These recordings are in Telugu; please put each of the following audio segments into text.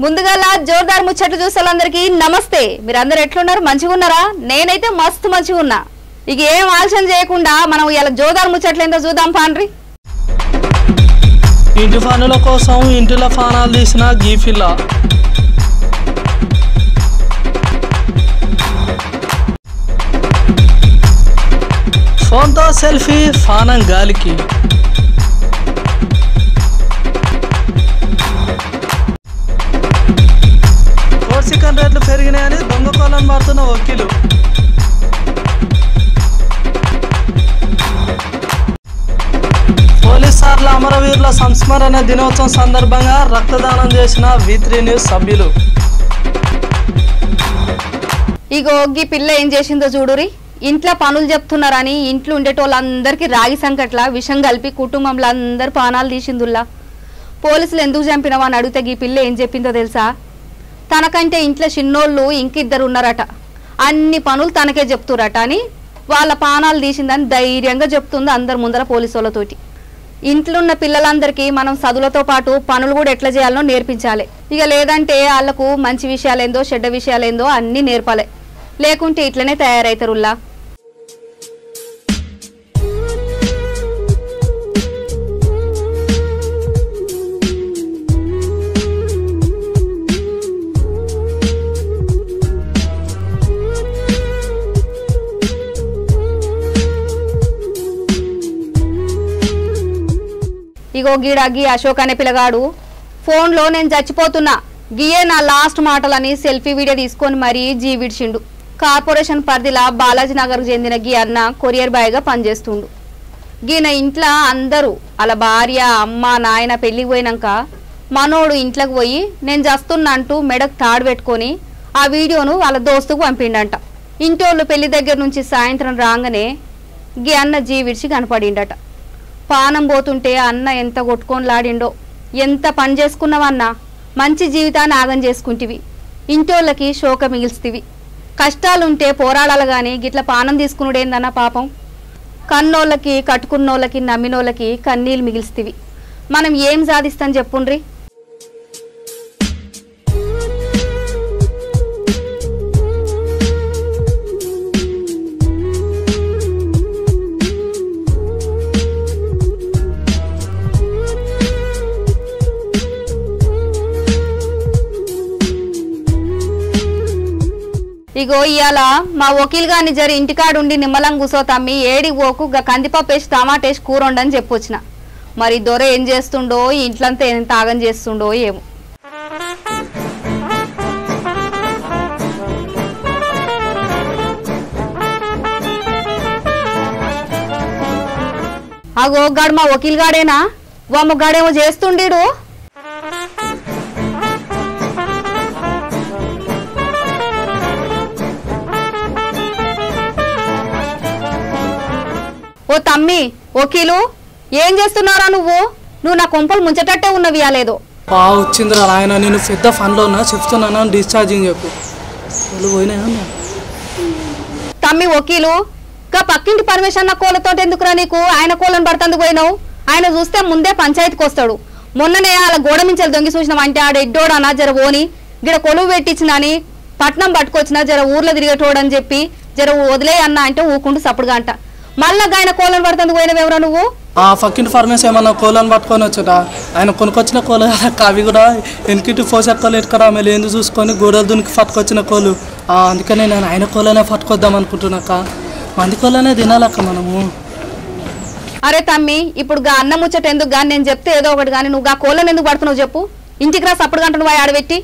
ముందుగాల జోర్దార్ ముచ్చట్లు చూసేలందరికీ నమస్తే. మీరందరూ ఎట్లున్నారు? మంచిగా ఉన్నారా? నేనైతే మస్తు మంచిగా ఉన్నా. ఇక ఏం ఆలస్యం చేయకుండా మనం ఇలా జోర్దార్ ముచ్చట్లు ఏంటో చూద్దాం పాండ్రి. ఇంటి పనుల కోసం ఇంటిలో ఫానాలు తీసిన గీఫిల్లా ఫోన్తో సెల్ఫీ ఫానం గాలికి. చికెన్ రేట్లు పెరిగినాయని దొంగ కోళ్ళను మారుతున్న వకీలు. పోలీస్ సార్ల అమరవీరుల సంస్మరణ దినోత్సవం సందర్భంగా రక్తదానం చేసిన V3 న్యూస్ సభ్యులు. ఇగో ఈ పిల్ల ఏం చేసిందో చూడురి. ఇంట్లో పనులు చెప్తున్నారని ఇంట్లో ఉండేటోళ్ళందరికీ రాగి సంకట్ల విషం కలిపి కుటుంబంలో అందరు పానాలు తీసిందుల్లా. పోలీసులు ఎందుకు చంపినావు అని అడిగితే ఈ పిల్ల ఏం చెప్పిందో తెలుసా? తనకంటే ఇంట్లో చిన్నోళ్ళు ఇంకిద్దరు ఉన్నారట, అన్ని పనులు తనకే చెప్తురట అని వాళ్ళ పానాలు తీసిందని ధైర్యంగా చెప్తుంది అందరి ముందర పోలీసు వాళ్ళతోటి. ఇంట్లో ఉన్న పిల్లలందరికీ మనం చదువులతో పాటు పనులు కూడా ఎట్లా చేయాలనో నేర్పించాలి. ఇక లేదంటే వాళ్ళకు మంచి విషయాలేందో చెడ్డ విషయాలేందో అన్నీ నేర్పాలి, లేకుంటే ఇట్లనే తయారవుతారుల్లా. ఇగో గీ అశోక్ అనే పిల్లగాడు ఫోన్లో నేను చచ్చిపోతున్నా గియే నా లాస్ట్ మాటలని సెల్ఫీ వీడియో తీసుకొని మరీ విడిచిండు. కార్పొరేషన్ పరిధిలా బాలాజీ నగర్కు చెందిన గీ అన్న కొరియర్ బాయ్గా పనిచేస్తుండు. గీన ఇంట్లో అందరూ అలా భార్య అమ్మ నాయన పెళ్ళికి పోయినాక మనోడు ఇంట్లోకి పోయి నేను చస్తున్నా అంటూ మెడకు తాడు పెట్టుకొని ఆ వీడియోను వాళ్ళ దోస్తుకు పంపిండంట. ఇంటోళ్ళు పెళ్లి దగ్గర నుంచి సాయంత్రం రాగానే గీ అన్న విడిచి కనపడిండట. పానం పోతుంటే అన్న ఎంత కొట్టుకొని లాడిండో. ఎంత పని చేసుకున్నావన్నా, మంచి జీవితాన్ని ఆగం చేసుకుంటివి, ఇంటోళ్ళకి శోక మిగిల్స్తివి. కష్టాలుంటే పోరాడాలి కానీ గిట్ల పానం తీసుకునుడేందన్న పాపం. కన్నోళ్ళకి కట్టుకున్నోళ్ళకి నమ్మినోళ్ళకి కన్నీళ్ళు మిగిల్స్తివి. మనం ఏం సాధిస్తాం చెప్పుండ్రి? ఇగో ఇవాళ మా వకీల్ గారిని జరి ఇంటికాడుండి నిమ్మలం కూసో తమ్మి ఏడికి పోకు కందిపప్పు వేసి టమాటా వేసి కూర ఉండని చెప్పొచ్చిన. మరి దొర ఏం చేస్తుండో, ఇంట్లంతా ఎంత ఆగం చేస్తుండో ఏమో. అగో గాడు మా వకీల్ గాడేనా? వామ్మ గాడేమో చేస్తుండీడు. ఓ తమ్మి వకీలు, ఏం చేస్తున్నారా నువ్వు? నా కొంపలు ముంచటట్టే ఉన్నవి లేదో. వచ్చిందిరా ఆయన, నేను పెద్ద ఫన్లో ఉన్నా చెప్తున్నాను, డిశ్చార్జింగ్ చెప్పు. తమ్మి వకీలు, గా పక్కింటి పరమేశ్వర కోళ్ళతో ఎందుకురా నీకు? ఆయన కోళ్ళని పడుతందుకు పోయినావు. ఆయన చూస్తే ముందే పంచాయతీకి వస్తాడు. మొన్ననే అలా గోడ మించాలి దొంగి చూసినావు అంటే ఆడ ఎడ్డోడనా జర ఓని గిడ కొలువు పెట్టించినని పట్నం పట్టుకొచ్చినా జర ఊర్లో తిరిగేటోడని చెప్పి జర వదిలే అన్న అంటే ఊకుంటూ సప్పుడుగా అంట. మళ్ళా ఆయన కోళ్ళని పడుతుంది పోయినవెవరా నువ్వు? ఆ పక్కింటి ఫార్మేస్ ఏమన్నా కోళ్ళని పట్టుకొని వచ్చాట. ఆయన కొనుకొచ్చిన కోళ్ళు అవి కూడా వెనకిటి పోసెక్కలు ఎట్టుకరా మళ్ళీ ఎందుకు చూసుకొని గోడలు దునికి పట్టుకొచ్చిన కోళ్ళు. అందుకనే నేను ఆయన కోళ్ళనే పట్టుకొద్దాం అనుకుంటున్నాక. మంది కోళ్ళనే తినాలక్క మనము. అరే తమ్మి, ఇప్పుడు గా అన్నం ముచ్చట ఎందుకు కానీ నేను చెప్తే ఏదో ఒకటి కానీ నువ్వు గా కోళ్ళని ఎందుకు పడుతున్నావు చెప్పు? ఇంటికి రా సప్పుడు గంటను పోయి ఆడబెట్టి.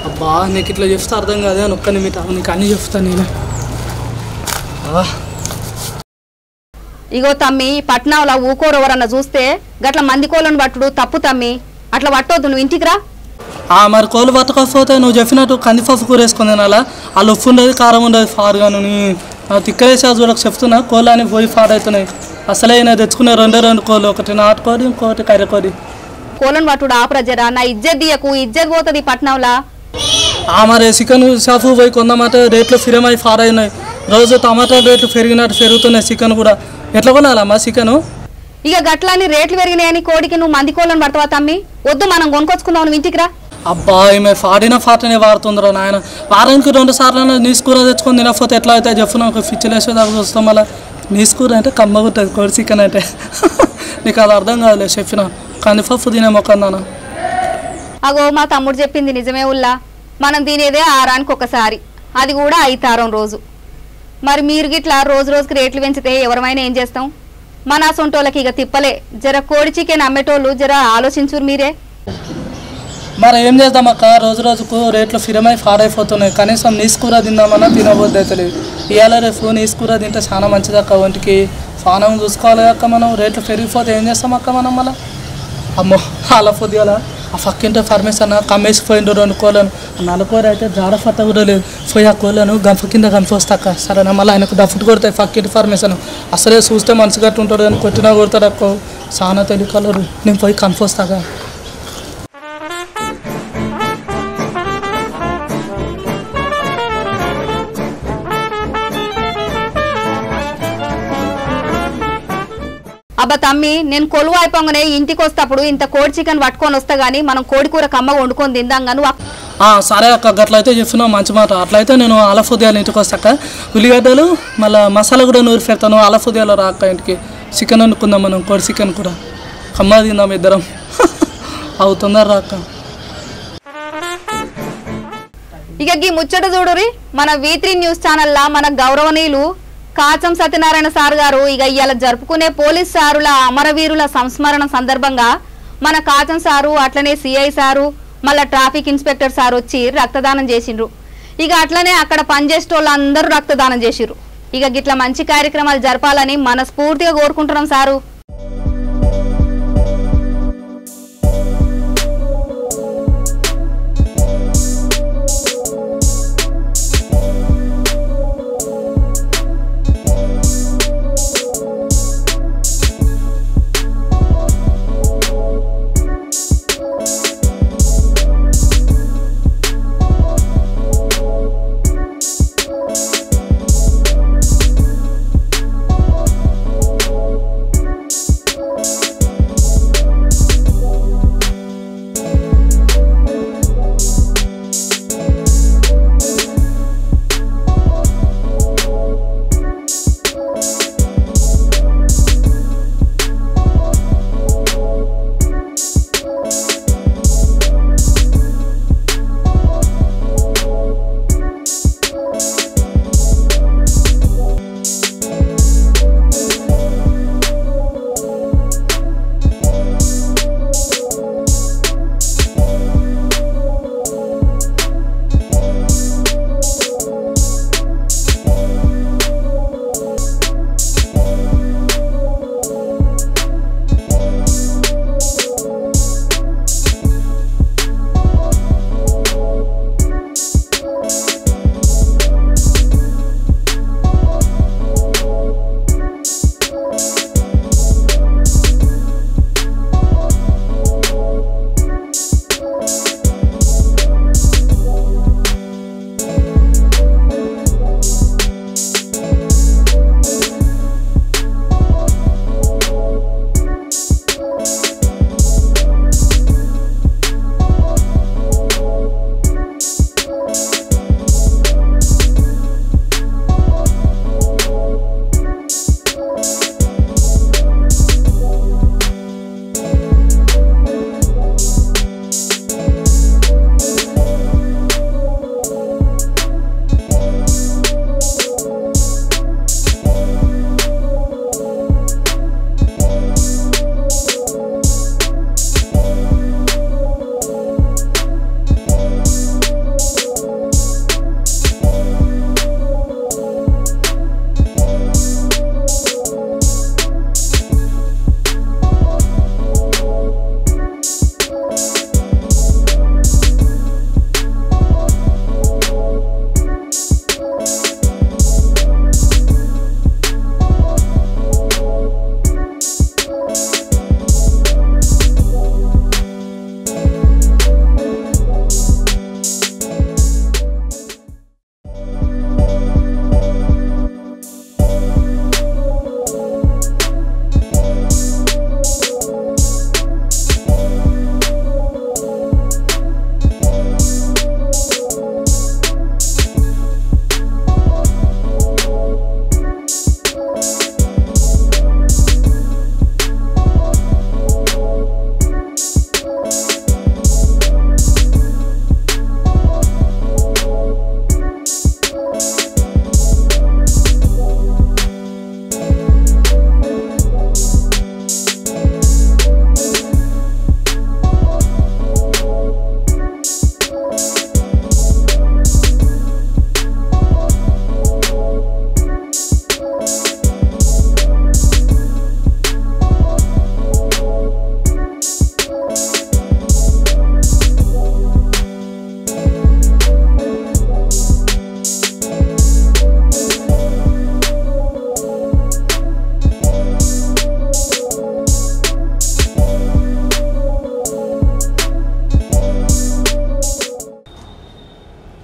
అబ్బా నీకు ఇట్లా చెప్తే అర్థం కాదే అని ఒక్క నిమిట నీకు అన్నీ చెప్తాను నేను. ఇగో తమ్మి, పట్నంలో ఊకోరు ఎవరన్నా చూస్తే గట్ల మంది కోళ్ళను పట్టుడు తప్పు తమ్మి. అట్లా పట్టొద్దు, నువ్వు ఇంటికి రా. మరి కోళ్ళు పట్టకపోతే నువ్వు చెప్పినట్టు కందిపప్పు కూర వేసుకుని తినాలా? వాళ్ళు ఉప్పు ఉండదు కారం ఉండదు ఫారుగా. నువ్వు తిక్కలేసా చూడక చెప్తున్నా, కోళ్ళు అని పోయి ఫాడవుతున్నాయి. అసలే నేను తెచ్చుకునే రెండు కోళ్ళు, ఒకటి నాటుకోడి ఇంకోటి కర్రకోడి. కోళ్ళను పట్టుడు ఆపరజరా, నా ఇజ్జత్ దియకు, ఇజ్జత్ పోతుంది పట్నంలా. మరి చికెన్ షాపు పోయి కొందామంటే రేట్లు ఫిరమై ఫారైనాయి. రోజు టమాటా రేట్లు పెరిగినట్టు పెరుగుతున్నాయి. చికెన్ కూడా ఎట్లా కొనాలమ్మా చికెను? ఇక గట్లని రేట్లు పెరిగినాయని కోడికి నువ్వు మంది కోళ్ళని పడతావా తమ్మి? వద్దు, మనం కొనుకొచ్చుకుందాం, నువ్వు ఇంటికి రా. అబ్బా ఈమె ఫాడిన ఫాటనే వాడుతుందిరా నాయన. వారానికి 2 సార్లు నీసు కూర తెచ్చుకొని తినకపోతే ఎట్లా అవుతాయి చెప్పు. నాకు పిచ్చిలేసేదాకా చూస్తాం. మళ్ళీ నీసు కూర అంటే కమ్మగా ఉంటుంది, కోడి చికెన్ అంటే. నీకు అది అర్థం కాదులే చెప్పిన. కందిపప్పు తినే మొక్కందానా. అగో మా తమ్ముడు చెప్పింది నిజమే ఉల్లా. మనం తినేదే 6 వారానికి ఒకసారి, అది కూడా 5 వారం రోజు. మరి మీరు గిట్లా రోజు రోజుకి రేట్లు పెంచితే ఎవరమైనా ఏం చేస్తాం? మన సొంటోళ్ళకి ఇక తిప్పలే. జర కోడి చికెన్ అమ్మేటోళ్ళు జర ఆలోచించురు మీరే. మరి ఏం చేద్దాం అక్క, రోజు రోజుకు రేట్లు ఫిరమై ఫాడైపోతున్నాయి. కనీసం నీసు కూర తిందామన్నా తినబోద్ది అవుతలేదు. ఇవాళ రేపు నీసు కూర తింటే చాలా మంచిది అక్క ఒంటికి. పానం చూసుకోవాలి అక్క మనం. రేట్లు పెరిగిపోతే ఏం చేస్తాం అక్క మనం మళ్ళీ? అమ్మో అలా పొద్దుగా ఆ పక్కింటే పర్మిషన్ కమ్మేసిపోయిండు 2 కోళ్ళను. 4 కోర అయితే జాడ ఫత కూడా లేదు. పోయి ఆ కోళ్ళను గంప కింద వస్తాక సరేనా. మళ్ళీ ఆయనకు డఫుట్ కొడతాయి పక్కింటి పర్మిషన్. అసలే చూస్తే మనసు గట్టి ఉంటాడు కానీ కొట్టినా కొడతాడు అక్క. చాలా తెలియకలరు. నేను పోయి వస్తాక. అబ్బా తమ్మి, నేను కొలువు అయిపోగానే ఇంటికి వస్తేప్పుడు ఇంత కోడి చికెన్ పట్టుకొని వస్తా గానీ మనం కోడి కూర కమ్మగా వండుకొని తిందాం గాను. సరే అక్క, అట్లయితే చెప్పినావు మంచి మాట. అట్లయితే నేను ఆలఫుదియాలు ఇంటికి వస్తాక ఉల్లిగడ్డలు మళ్ళీ మసాలా కూడా నూరి పెడతాను. ఆలఫుదియాలో రా అక్క ఇంటికి. చికెన్ వండుకుందాం మనం, కోడి చికెన్ కూడా కమ్మగా తిందాం ఇద్దరం. అవుతుందా రా అక్క. ఇక ఈ ముచ్చట చూడురి, మన V3 న్యూస్ ఛానల్లా మన గౌరవనీయులు కాచం సత్యనారాయణ సార్ గారు ఇక ఇవాళ జరుపుకునే పోలీస్ సారుల అమరవీరుల సంస్మరణ సందర్భంగా మన కాచం సారు, అట్లనే సిఐ సారు, మళ్ళా ట్రాఫిక్ ఇన్స్పెక్టర్ సార్ వచ్చి రక్తదానం చేసిండ్రు. ఇక అట్లనే అక్కడ పనిచేసేటోళ్ళందరూ రక్తదానం చేసిర్రు. ఇక గిట్ల మంచి కార్యక్రమాలు జరపాలని మనస్ఫూర్తిగా కోరుకుంటున్నాం సారు.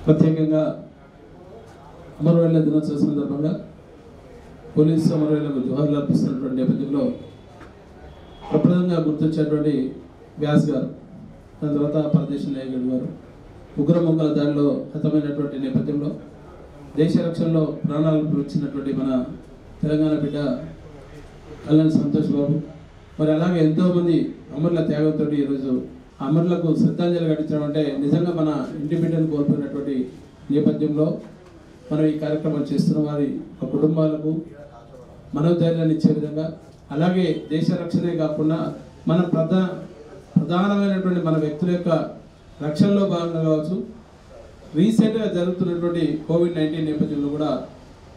ప్రత్యేకంగా అమరవీరుల దినోత్సవ సందర్భంగా పోలీసు అమరవీరులకు జోహార్లు అర్పిస్తున్నటువంటి నేపథ్యంలో ప్రప్రదంగా గుర్తొచ్చేటువంటి వ్యాస్ గారు, దాని తర్వాత పరదేశం నాయకుడు గారు ఉగ్రమొంగల దాడిలో హతమైనటువంటి నేపథ్యంలో దేశ రక్షణలో ప్రాణాలు ఇచ్చినటువంటి మన తెలంగాణ బిడ్డ కళ్యాణ్ సంతోష్ బాబు, మరి అలాగే ఎంతోమంది అమరుల త్యాగంతో ఈరోజు అమరులకు శ్రద్ధాంజలి ఘటించడం అంటే నిజంగా మన ఇంటి బిడ్డను కోల్పోయినటువంటి నేపథ్యంలో మనం ఈ కార్యక్రమం చేస్తున్న వారి కుటుంబాలకు మనోధైర్యాన్ని ఇచ్చే విధంగా, అలాగే దేశ రక్షణే కాకుండా మన ప్రధానమైనటువంటి మన వ్యక్తుల యొక్క రక్షణలో భాగంగా కావచ్చు, రీసెంట్గా జరుగుతున్నటువంటి కోవిడ్-19 నేపథ్యంలో కూడా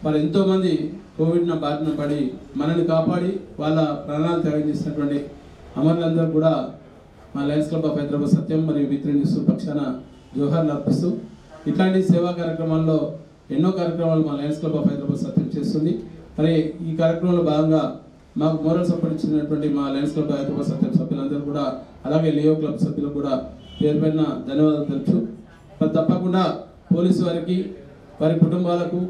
మరి ఎంతోమంది కోవిడ్న బారిన పడి మనల్ని కాపాడి వాళ్ళ ప్రాణాలు త్యాగం చేసినటువంటి అమరులందరూ కూడా మా లయన్స్ క్లబ్ ఆఫ్ హైదరాబాద్ సత్యం మరియు మిత్ర న్యూస్ పక్షాన జోహార్లు అర్పిస్తూ ఇట్లాంటి సేవా కార్యక్రమాల్లో ఎన్నో కార్యక్రమాలు మా లయన్స్ క్లబ్ ఆఫ్ హైదరాబాద్ సత్యం చేస్తుంది. మరి ఈ కార్యక్రమంలో భాగంగా మాకు మోరల్ సపోర్ట్ ఇచ్చినటువంటి మా లయన్స్ క్లబ్ హైదరాబాద్ సత్యం సభ్యులందరూ కూడా, అలాగే లియో క్లబ్ సభ్యులకు కూడా పేరు పైన ధన్యవాదాలు తెలుపుతూ, మరి తప్పకుండా పోలీసు వారికి వారి కుటుంబాలకు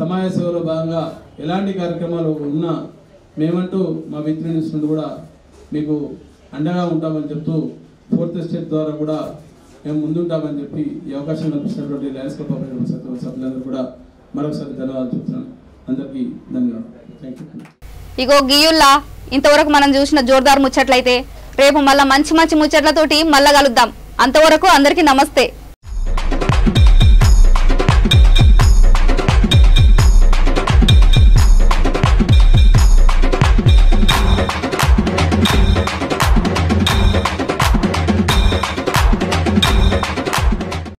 సమాజ సేవలో భాగంగా ఎలాంటి కార్యక్రమాలు ఉన్నా మేమంటూ మా మిత్ర న్యూస్ నుండి కూడా మీకు అండగా ఉంటామని చెప్తూ 4th స్టేట్ ద్వారా కూడా మేము ముందుంటామని చెప్పి ఈ అవకాశం కల్పించినటువంటి లయన్స్ క్లబ్ ఆఫ్ హైదరాబాద్ సత్యం సభ్యులందరూ కూడా మరొకసారి ధన్యవాదాలు చెప్తున్నాను. అందరికీ ధన్యవాదాలు. Thank you. ఇగో గియుల్లా ఇంతవరకు మనం చూసిన జోర్దార్ ముచ్చట్లయితే రేపు మళ్ళా మంచి మంచి ముచ్చట్లతోటి మళ్ళా కలుద్దాం. అంతవరకు అందరికీ నమస్తే.